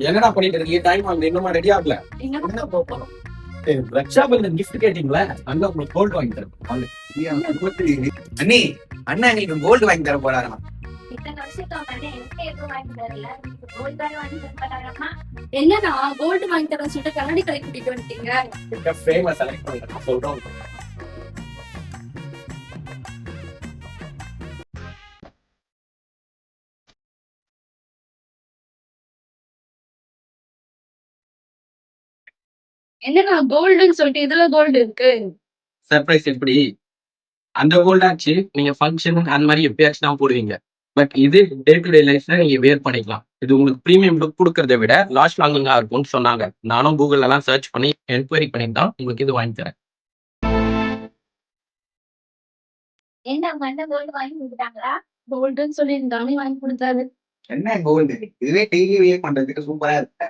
என்னடா பண்ணிட்டு இருக்கீங்க? டைம் ஆகுது, இன்னுமா ரெடி ஆகல? என்ன போறோம்? ரக்ஷாபந்தன் கிஃப்ட் கேட்டீங்களா? அங்க உங்களுக்கு கோல்டு வாங்கி தரேன். வாங்க. அண்ணி, அண்ணா எங்களுக்கு கோல்டு வாங்கி தர போறாராம். என்னன்னா கோல்டு வாங்கி தரேன் சொல்லிட்டு கண்ணாடி கடை கூட்டிட்டு வந்துட்டீங்க. ஃபேமஸ் செலக்ட் பண்ணுங்க சொல்றோம். என்னன்னா கோல்டுன்னு சொல்லிட்டு இதுல கோல்டு இருக்கு. சர்ப்ரைஸ் எப்படி? அந்த கோல்ட் ஆச்சு நீங்க ஃபங்க்ஷன் அந்த மாதிரி எப்பயாச்சும் தான் போடுவீங்க. பட் இது டே டு டே லைஃப்ல நீங்க வேர் பண்ணிக்கலாம். இது உங்களுக்கு பிரீமியம் லுக் கொடுக்கறத விட லாஸ்ட் லாங்கிங்கா இருக்கும்னு சொன்னாங்க. நானும் கூகுள்ல எல்லாம் சர்ச் பண்ணி என்கொயரி பண்ணி தான் உங்களுக்கு இது வாங்கி தரேன். என்ன அவங்க அண்ணன் கோல்டு வாங்கி கொடுத்தாங்களா? கோல்டுன்னு சொல்லி தானே வாங்கி கொடுத்தாரு. என்ன கோல்டு? இதுவே டெய்லி வியர் பண்றதுக்கு சூப்பரா இருக்கு.